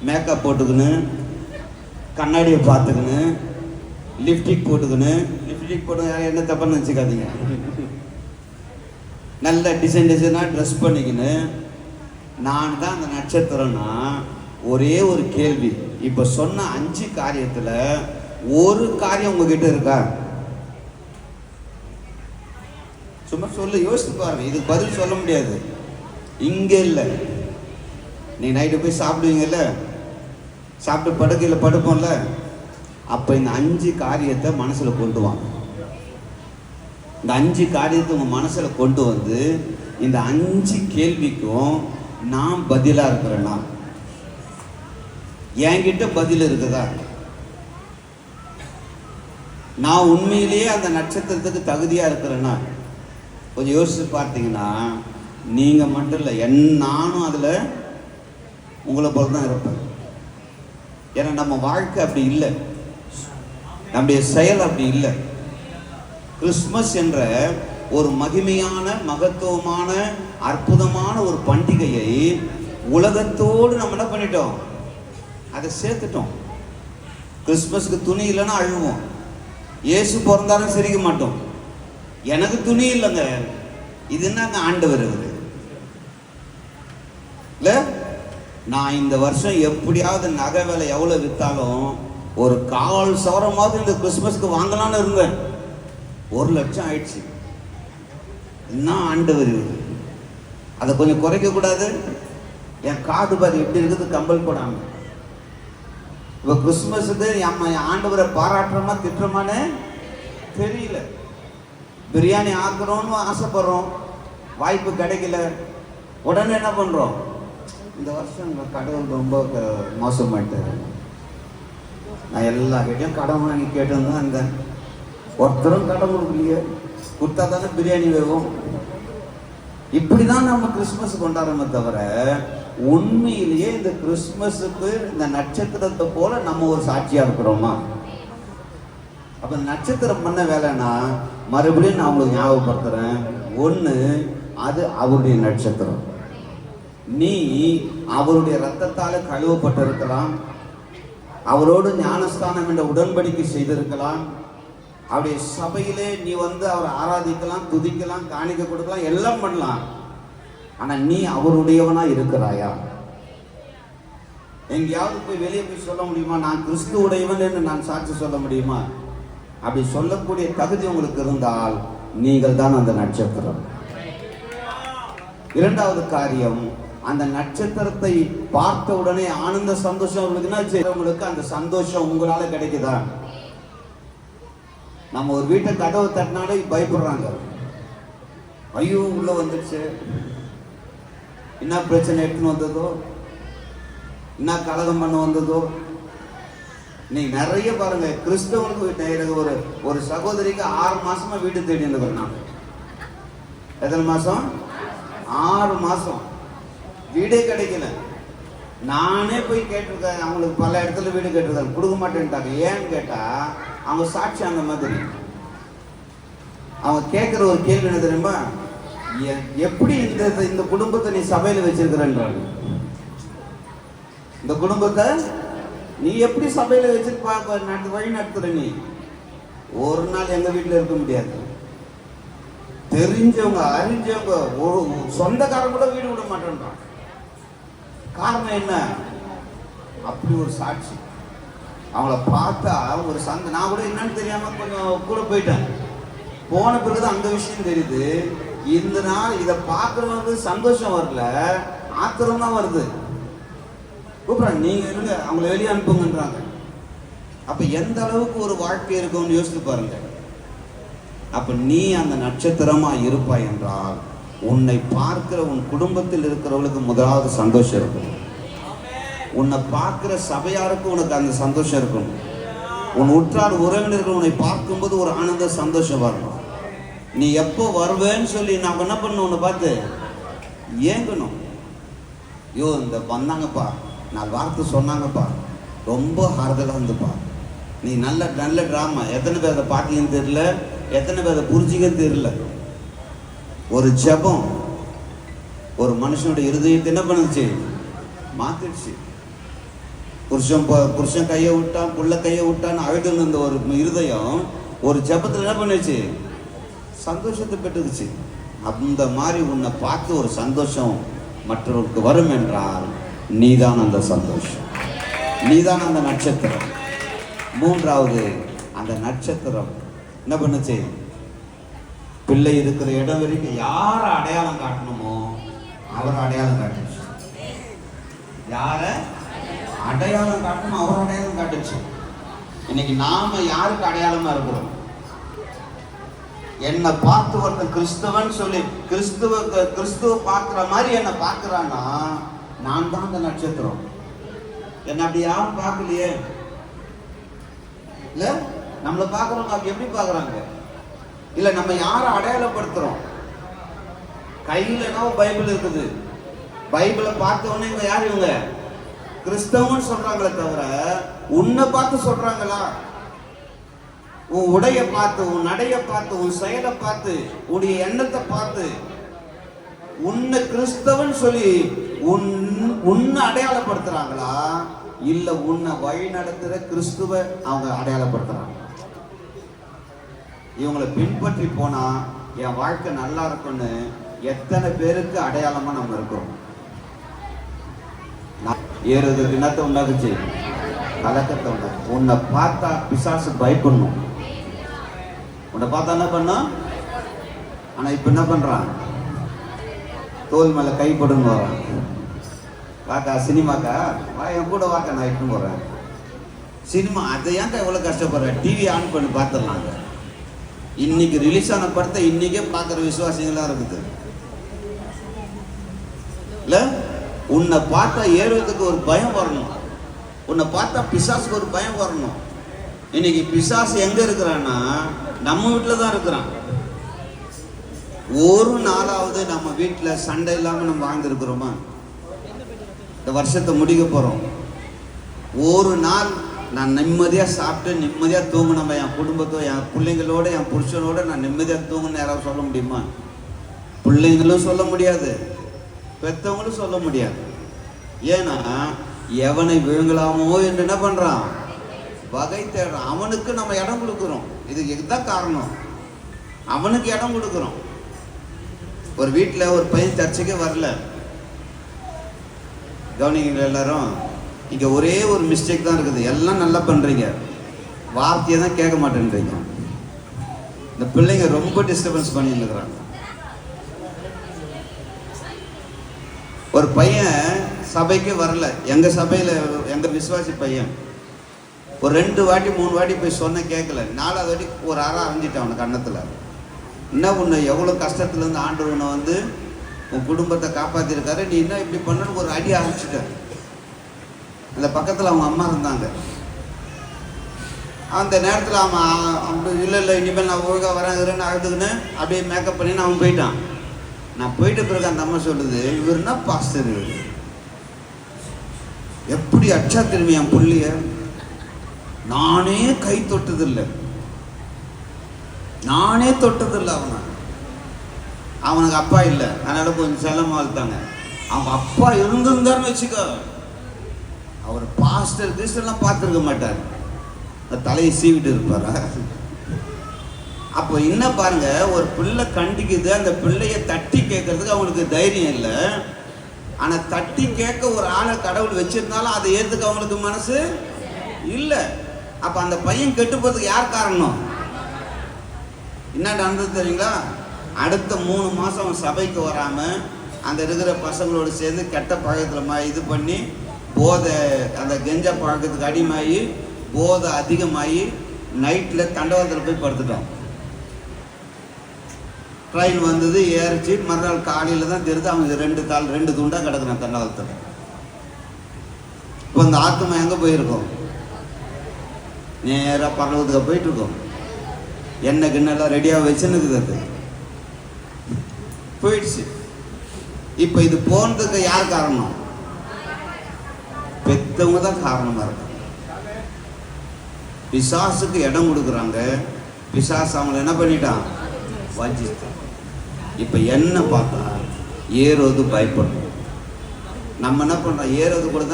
Makeup போட்டுக்கின்னு, கண்ணாடியை பார்த்துக்கின்னு, lipstick போட்டுக்கின்னு, lipstick போட்டு யாரும் என்ன தப்பான்னு நினச்சிக்காதீங்க, நல்ல டிசைனாக ட்ரெஸ் பண்ணிக்கின்னு நான் தான் அந்த நட்சத்திரம்னா, ஒரே ஒரு கேள்வி. இப்போ சொன்ன 5 காரியத்தில் ஒரு காரியம் உங்ககிட்ட இருக்கா? சும்மா சொல்ல, யோசித்து பாருங்க. இதுக்கு பதில் சொல்ல முடியாது. இங்கே இல்லை. நீ நைட்டு போய் சாப்பிடுவீங்கல்ல, சாப்பிட்டு படுக்கையில் படுப்போம்ல, அப்போ இந்த 5 காரியத்தை மனசில் கொண்டு வாங்க. இந்த 5 காரியத்தை உங்கள் மனசில் கொண்டு வந்து இந்த 5 கேள்விக்கும் நான் பதிலாக இருக்கிறேன்னா, என்கிட்ட பதில் இருக்குதா? நான் உண்மையிலேயே அந்த நட்சத்திரத்துக்கு தகுதியாக இருக்கிறேன்னா, கொஞ்சம் யோசிச்சு பார்த்தீங்கன்னா நீங்கள் மட்டும் இல்லை, நானும் அதில் உங்களை போல தான் இருப்பேன். ஏன்னா நம்ம வாழ்க்கை அப்படி இல்லை, நம்முடைய செயல் அப்படி இல்லை. கிறிஸ்மஸ் என்ற ஒரு மகிமையான, மகத்துவமான, அற்புதமான ஒரு பண்டிகையை உலகத்தோடு நம்ம என்ன பண்ணிட்டோம்? அதை சேர்த்துட்டோம். கிறிஸ்மஸ்க்கு துணி இல்லைன்னா அழுவோம், இயேசு பிறந்தாலும் சிரிக்க மாட்டோம். எனக்கு துணி இல்லைங்க, இது என்னங்க ஆண்டவர் இவரு இல்லை. நான் இந்த வருஷம் எப்படியாவது நகை விலை எவ்வளோ விற்றாலும் ஒரு 1/4 சவரமாவது இந்த கிறிஸ்மஸ்க்கு வாங்கலான்னு இருந்தேன். 1 லட்சம் ஆயிடுச்சு. என்ன ஆண்டவர் இவரு, அதை கொஞ்சம் குறைக்கக்கூடாது? என் காது பாரு எப்படி இருக்குது, கம்பல் போடாமல். இப்போ கிறிஸ்மஸுக்கு என் ஆண்டவரை பாராட்டுறோமா திட்டுறோமான்னு தெரியல. பிரியாணி ஆக்குறோன்னு ஆசைப்படுறோம், வாய்ப்பு கிடைக்கல. உடனே என்ன பண்ணுறோம்? இந்த வருஷம் கடவுள் ரொம்ப மோசமாயிட்டாரு, நான் எல்லா கிட்டையும் கடன் வாங்கி கேட்டு தான் இருந்தேன், ஒருத்தரும் கடன் கொடுக்கலையே, கொடுத்தா தானே பிரியாணி வேகும். இப்படி தான் நம்ம கிறிஸ்மஸ் கொண்டாடுறோமே தவிர, உண்மையிலேயே இந்த கிறிஸ்மஸுக்கு இந்த நட்சத்திரத்தை போல நம்ம ஒரு சாட்சியாக இருக்கிறோமா? அப்போ நட்சத்திரம் பண்ண வேலைன்னா, மறுபடியும் நான் உங்களுக்கு ஞாபகப்படுத்துகிறேன். 1, அது அவருடைய நட்சத்திரம். நீ அவருடைய இரத்தத்தால் கழுவப்பட்டிருக்கலாம், அவரோடு ஞானஸ்தானம் என்ற உடன்படிக்கை செய்திருக்கலாம், அவருடைய சபையிலே நீ வந்து அவரை ஆராதிக்கலாம், துதிக்கலாம், காணிக்க கொடுக்கலாம், எல்லாம் பண்ணலாம். ஆனால் நீ அவருடையவனா இருக்கிறாயா? எங்கேயாவது போய் வெளியே போய் சொல்ல முடியுமா, நான் கிறிஸ்துவுடையவன் என்று நான் சாட்சி சொல்ல முடியுமா? அப்படி சொல்லக்கூடிய தகுதி உங்களுக்கு இருந்தால் நீங்கள் தான் அந்த நட்சத்திரம். 2வது காரியம், அந்த நட்சத்திரத்தை பார்த்த உடனே ஆனந்த சந்தோஷம் உங்களுக்கு அந்த சந்தோஷம் உங்களால கிடைக்குதா? நம்ம ஒரு வீட்டை கதவை தட்டினாலே பயப்படுறாங்க, ஐயோ உள்ள வந்துடுச்சு, என்ன பிரச்சனை எடுத்துன்னு வந்ததோ, என்ன கலகம் பண்ண வந்ததோ. நீ நிறைய பாருங்க, கிறிஸ்தவனுக்கு ஒரு சகோதரிக்கு 6 மாசமா வீடு தேடி இருந்தேன். எத்தனை மாசம்? 6 மாசம் வீடே கிடைக்கல. நானே போய் கேட்டிருக்கேன், அவங்களுக்கு பல இடத்துல வீடு கேட்டிருக்காங்க, கொடுக்க மாட்டேன்ட்டாங்க. ஏன்னு கேட்டா அவங்க சாட்சி அந்த மாதிரி. அவங்க கேட்குற ஒரு கேள்வி என்ன தெரியுமா? எப்படி இந்த குடும்பத்தை நீ சபையில் வச்சிருக்கிறன்றாங்க. இந்த குடும்பத்தை நீ எப்படி சபையில் வச்சிருப்பா, வழி நடத்துற? நீ ஒரு நாள் எங்க வீட்டில் இருக்க முடியாது. தெரிஞ்சவங்க, அறிஞ்சவங்க, ஒரு சொந்தக்காரங்க கூட வீடு விட மாட்டேன்றான். காரணம் என்ன? அப்படி ஒரு சாட்சி. அவங்கள பார்த்தா ஒரு நான் கூட என்னன்னு தெரியாம கொஞ்சம் கூட போயிட்டேன். போன பிறகுதான் அந்த விஷயம் தெரியுது. இந்த நாள் இதை பார்க்கறது சந்தோஷம் வரல, ஆத்திரம் தான் வருது. கூப்பிடுறாங்க, நீங்க இருங்க, அவங்கள வெளியே அனுப்புங்கன்றாங்க. அப்ப எந்த அளவுக்கு ஒரு வாழ்க்கை இருக்கும்னு யோசித்து பாருங்க. அப்ப நீ அந்த நட்சத்திரமா இருப்பாய் என்றால், உன்னை பார்க்கிற உன் குடும்பத்தில் இருக்கிறவங்களுக்கு முதலாவது சந்தோஷம் இருக்கும். உன்னை பார்க்கிற சபையாருக்கு உனக்கு அந்த சந்தோஷம் இருக்கும். உன் உற்றார் உறவினர்கள் உன்னை பார்க்கும்போது ஒரு ஆனந்த சந்தோஷம் வரணும். நீ எப்போ வருவேன்னு சொல்லி நான் என்ன பண்ணணும், உன்னை பார்த்து ஏங்கணும். ஐயோ இந்த வந்தாங்கப்பா, 4 வார்த்தை சொன்னாங்கப்பா, ரொம்ப ஆறுதலாக இருந்துப்பா. நீ நல்ல நல்ல ட்ராமா. எத்தனை பேர் அதை பார்த்தீங்கன்னு தெரியல, எத்தனை பேர் அதை புரிஞ்சிக்கன்னு தெரியல. ஒரு ஜெபம் ஒரு மனுஷனுடைய இருதயத்தை என்ன பண்ணுச்சு, மாத்திடுச்சு. புருஷன் கையை விட்டான், புள்ள கையை விட்டான்னு அழுதுன்னு இருந்த ஒரு இருதயம் ஒரு ஜெபத்தில் என்ன பண்ணுச்சு? சந்தோஷத்தை பெற்றுக்குச்சு. அந்த மாதிரி உன்னை பார்த்து ஒரு சந்தோஷம் மற்றவருக்கு வரும் என்றால் நீதான் அந்த சந்தோஷம், நீதான் அந்த நட்சத்திரம். மூன்றாவது, அந்த நட்சத்திரம் என்ன பண்ணுச்சு? பிள்ளை இருக்கிற இடம் வரைக்கும் யார அடையாளம் காட்டணுமோ அவர் அடையாளம் காட்டுச்சு. யார அடையாளம் காட்டணும் அவர் அடையாளம் காட்டுச்சு. இன்னைக்கு நாம யாருக்கு அடையாளமா இருக்கிறோம்? என்னை பார்த்து ஒருத்தன் கிறிஸ்தவன் சொல்லி கிறிஸ்துவ பார்க்கிற மாதிரி என்னை பார்க்கிறான்னா நான் தான் அந்த நட்சத்திரம். என்ன அப்படி யாரும் பார்க்கலையே. இல்ல நம்மளை பார்க்கறவங்க அப்படி எப்படி பார்க்கறாங்க? இல்ல நம்ம யாரை அடையாளப்படுத்துறோம்? கையிலனா பைபிள் இருக்குது, பைபிளை பார்த்தவொடனே இவங்க யார்? இவங்க கிறிஸ்தவன் சொல்றாங்களே தவிர உன்னை பார்த்து சொல்றாங்களா? உன் உடைய பார்த்து, உன் நடைய பார்த்து, உன் செயலை பார்த்து, உன்னுடைய எண்ணத்தை பார்த்து உன்னை கிறிஸ்தவன் சொல்லி உன்னை அடையாளப்படுத்துறாங்களா? இல்ல உன்னை வழி நடத்துற கிறிஸ்துவ அவங்க அடையாளப்படுத்துறாங்க? இவங்களை பின்பற்றி போனா என் வாழ்க்கை நல்லா இருக்கும்னு எத்தனை பேருக்கு அடையாளமா நம்ம இருக்கிறோம்? ஏறுறதுக்கு என்னத்தை உண்டாக்குச்சு? கலக்கத்தை உண்டாக்கு. உன்னை பார்த்தா பிசாசு பயப்படணும். உன்னை பார்த்தா என்ன பண்ணோம்? ஆனா இப்ப என்ன பண்றான்? தோல் மேல கைப்படுன்னு வரான். வாக்கா சினிமாக்கா, வா என் கூட வாக்கா, நான் இட்டு போறேன். சினிமா அதை ஏன்க்கா எவ்வளவு கஷ்டப்படுறேன்? டிவி ஆன் பண்ணி பார்த்துடலாங்க. இன்னைக்கு ரிலீஸ் ஆன படத்தை இன்னைக்கே பார்க்குற விசுவாசிகளா இருக்குது. இல்ல உன்னை பார்த்தா ஏறுவதுக்கு ஒரு பயம் வரணும், உன்னை பார்த்தா பிசாசுக்கு ஒரு பயம் வரணும். இன்னைக்கு பிசாசு எங்க இருக்கிறான்னா நம்ம வீட்டில் தான் இருக்கிறான். ஒரு நாளாவது நம்ம வீட்டில் சண்டை இல்லாமல் நம்ம வாழ்ந்துருக்கிறோமா? இந்த வருஷத்தை முடிக்க போகிறோம். ஒரு நாள் நான் நிம்மதியாக சாப்பிட்டு நிம்மதியாக தூங்கினோம், என் குடும்பத்தோ என் பிள்ளைங்களோட என் புருஷனோட நான் நிம்மதியாக தூங்கணும்னு யாராவது சொல்ல முடியுமா? பிள்ளைங்களும் சொல்ல முடியாது, பெற்றவங்களும் சொல்ல முடியாது. ஏன்னா எவனை விழுங்கலாமோ என்று என்ன பண்ணுறான்? வகை தேடுறான். அவனுக்கு நம்ம இடம் கொடுக்குறோம். இதுதான் காரணம். அவனுக்கு இடம் கொடுக்குறோம். ஒரு வீட்டில் ஒரு பையன் சர்ச்சைக்கே வரல. கவனிங்க எல்லாரும், இங்கே ஒரே ஒரு மிஸ்டேக் தான் இருக்குது. எல்லாம் நல்லா பண்ணுறீங்க, வார்த்தையை தான் கேட்க மாட்டேன்றீங்க. இந்த பிள்ளைங்க ரொம்ப டிஸ்டர்பன்ஸ் பண்ணிட்டு இருக்கிறாங்க. ஒரு பையன் சபைக்கு வரல, எங்கள் சபையில் எங்கள் விசுவாசி பையன். ஒரு 2 வாட்டி 3 வாட்டி போய் சொன்ன கேட்கல. 4வது வாட்டி ஒரு அறை அரைஞ்சிட்டான் அவனுக்கு கன்னத்தில். என்ன உன்னை எவ்வளோ கஷ்டத்துலேருந்து ஆண்டவனை வந்து உன் குடும்பத்தை காப்பாற்றிருக்காரு, நீ என்ன இப்படி பண்ணு ஒரு அடி ஆரம்பிச்சுட்ட. அந்த பக்கத்தில் அவங்க அம்மா இருந்தாங்க. அந்த நேரத்தில் அவன் இல்லை இனிமேல் நான் ஒழுங்காக வரேன் அழுதுக்குன்னு அப்படியே மேக்கப் பண்ணின்னு அவன் போயிட்டான். நான் போயிட்ட பிறகு அந்த அம்மா சொல்லுது, இவர் என்ன பாஸ்டர், எப்படி அச்சா திரும்பி என் புள்ளிய நானே கை தொட்டதில்லை, நானே தொட்டதில்லை. அவனுக்கு அப்பா இல்லை, அதனால கொஞ்சம் செல்லமா வளர்த்தாங்க. அவங்க அப்பா இருந்திருந்தாருன்னு வச்சுக்கோ, அவர் பாஸ்டர் கிறிஸ்டெல்லாம் பார்த்துருக்க மாட்டார், தலையை சீவிட்டு இருப்பாரா? அப்போ என்ன பாருங்க, ஒரு பிள்ளை கண்டிக்குது, அந்த பிள்ளைய தட்டி கேட்கறதுக்கு அவங்களுக்கு தைரியம் இல்லை. ஆனால் தட்டி கேட்க ஒரு ஆளை கடவுள் வச்சிருந்தாலும் அதை ஏற்றுக்க அவங்களுக்கு மனசு இல்லை. அப்போ அந்த பையன் கெட்டு போகிறதுக்கு யார் காரணம்? என்ன நடந்தது தெரியுங்களா? அடுத்த 3 மாதம் அவன் சபைக்கு வராமல் அந்த இருக்கிற பசங்களோடு சேர்ந்து கெட்ட பழக்கத்தில் இது பண்ணி போதை, அந்த கெஞ்சா பழக்கத்துக்கு அடிமாயி போதை அதிகமாகி நைட்டில் தண்டவாளத்தில் போய் படுத்துட்டோம். ட்ரெயின் வந்தது, ஏறிச்சு. மறுநாள் காலையில் தான் தெரியுது அவங்க 2 துண்டாக கிடக்குறான் தண்டவாளத்தில். இப்போ இந்த ஆத்மா எங்கே போயிருக்கோம்? நேராக பரலோகத்துக்கு போயிட்டுருக்கோம். எண்ணெய் கிண்ணெல்லாம் ரெடியாக வச்சுன்னுக்குது, அது போயிடுச்சு. இப்போ இது போனதுக்கு யார் காரணம்? பெத்தவங்க தான் காரணமாக இருக்கும். பிசாசுக்கு இடம் கொடுக்குறாங்க. பிசாசு அவங்களை என்ன பண்ணிட்டான்? வஞ்சித்தான். இப்போ என்ன பார்த்தா ஏறுவது பயப்படணும். நம்ம என்ன பண்ணுறோம்? ஏறுவது கூட தான்